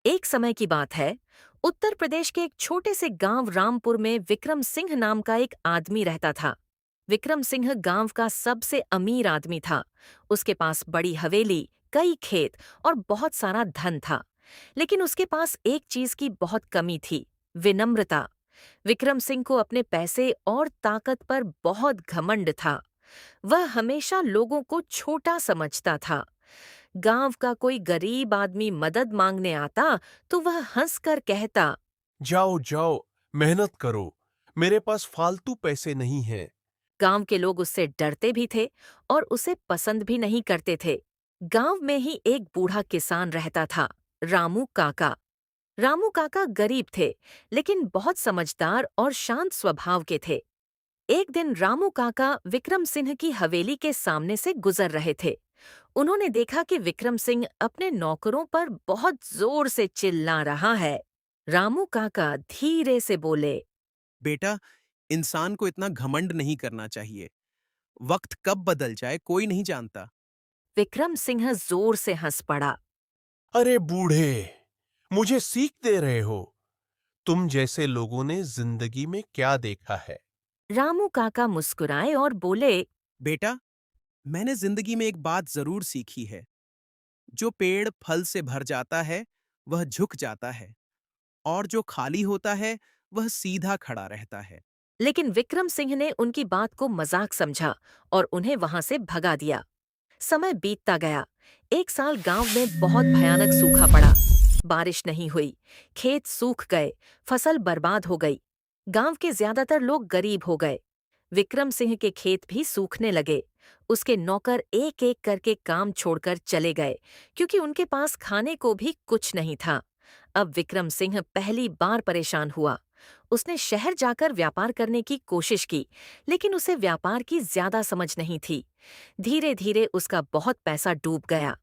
एक समय की बात है। उत्तर प्रदेश के एक छोटे से गांव रामपुर में विक्रम सिंह नाम का एक आदमी रहता था। विक्रम सिंह गांव का सबसे अमीर आदमी था। उसके पास बड़ी हवेली, कई खेत और बहुत सारा धन था। लेकिन उसके पास एक चीज की बहुत कमी थी, विनम्रता। विक्रम सिंह को अपने पैसे और ताकत पर बहुत घमंड था। वह हमेशा लोगों को छोटा समझता था। गांव का कोई गरीब आदमी मदद मांगने आता तो वह हंसकर कहता, जाओ जाओ, मेहनत करो। मेरे पास फालतू पैसे नहीं हैं। गांव के लोग उससे डरते भी थे और उसे पसंद भी नहीं करते थे। गांव में ही एक बूढ़ा किसान रहता था, रामू काका। रामू काका गरीब थे, लेकिन बहुत समझदार और शांत स्वभाव के थे। एक दिन रामू काका विक्रम सिंह की हवेली के सामने से गुजर रहे थे। उन्होंने देखा कि विक्रम सिंह अपने नौकरों पर बहुत जोर से चिल्ला रहा है। रामू काका धीरे से बोले। बेटा, इंसान को इतना घमंड नहीं करना चाहिए। वक्त कब बदल जाए कोई नहीं जानता। विक्रम सिंह जोर से हंस पड़ा। अरे बूढ़े, मुझे सीख दे रहे हो? तुम जैसे लोगों ने जिंदगी में क्या देखा है? रामू काका मुस्कुराए और बोले, बेटा, मैंने जिंदगी में एक बात जरूर सीखी है। जो पेड़ फल से भर जाता है वह झुक जाता है, और जो खाली होता है वह सीधा खड़ा रहता है। लेकिन विक्रम सिंह ने उनकी बात को मजाक समझा और उन्हें वहां से भगा दिया। समय बीतता गया। एक साल गांव में बहुत भयानक सूखा पड़ा। बारिश नहीं हुई, खेत सूख गए, फसल बर्बाद हो गई। गांव के ज्यादातर लोग गरीब हो गए। विक्रम सिंह के खेत भी सूखने लगे। उसके नौकर एक एक करके काम छोड़कर चले गए, क्योंकि उनके पास खाने को भी कुछ नहीं था। अब विक्रम सिंह पहली बार परेशान हुआ। उसने शहर जाकर व्यापार करने की कोशिश की, लेकिन उसे व्यापार की ज्यादा समझ नहीं थी। धीरे धीरे उसका बहुत पैसा डूब गया।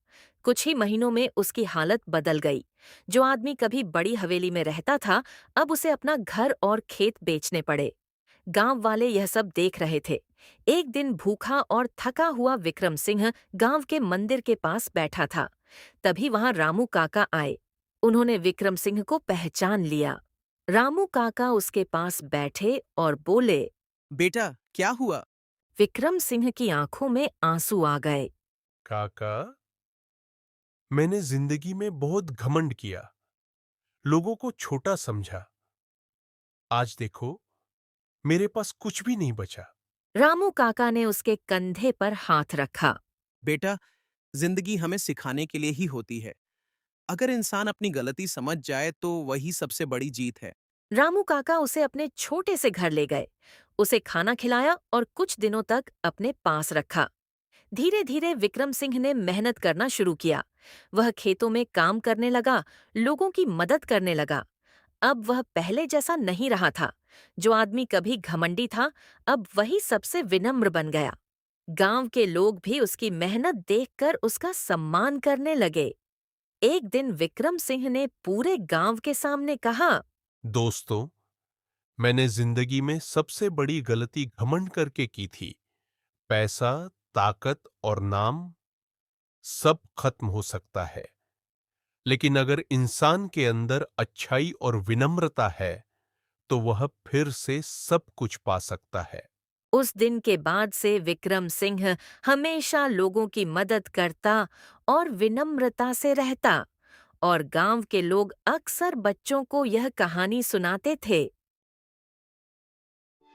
कुछ ही महीनों में उसकी हालत बदल गई। जो आदमी कभी बड़ी हवेली में रहता था, अब उसे अपना घर और खेत बेचने पड़े। गांव वाले यह सब देख रहे थे। एक दिन भूखा और थका हुआ विक्रम सिंह गांव के मंदिर के पास बैठा था। तभी वहां रामू काका आए। उन्होंने विक्रम सिंह को पहचान लिया। रामू काका उसके पास बैठे और बोले। बेटा, क्या हुआ? विक्रम सिंह की आंखों में आंसू आ गए। काका, मैंने जिंदगी में बहुत घमंड किया, लोगों को छोटा समझा। आज देखो, मेरे पास कुछ भी नहीं बचा। रामू काका ने उसके कंधे पर हाथ रखा। बेटा, जिंदगी हमें सिखाने के लिए ही होती है। अगर इंसान अपनी गलती समझ जाए तो वही सबसे बड़ी जीत है। रामू काका उसे अपने छोटे से घर ले गए। उसे खाना खिलाया और कुछ दिनों तक अपने पास रखा। धीरे धीरे विक्रम सिंह ने मेहनत करना शुरू किया। वह खेतों में काम करने लगा, लोगों की मदद करने लगा। अब वह पहले जैसा नहीं रहा था। जो आदमी कभी घमंडी था, अब वही सबसे विनम्र बन गया। गांव के लोग भी उसकी मेहनत देखकर उसका सम्मान करने लगे। एक दिन विक्रम सिंह ने पूरे गांव के सामने कहा, दोस्तों, मैंने जिंदगी में सबसे बड़ी गलती घमंड करके की थी। पैसा, ताकत और नाम सब खत्म हो सकता है, लेकिन अगर इंसान के अंदर अच्छाई और विनम्रता है, तो वह फिर से सब कुछ पा सकता है। उस दिन के बाद से विक्रम सिंह हमेशा लोगों की मदद करता और विनम्रता से रहता। और गांव के लोग अक्सर बच्चों को यह कहानी सुनाते थे।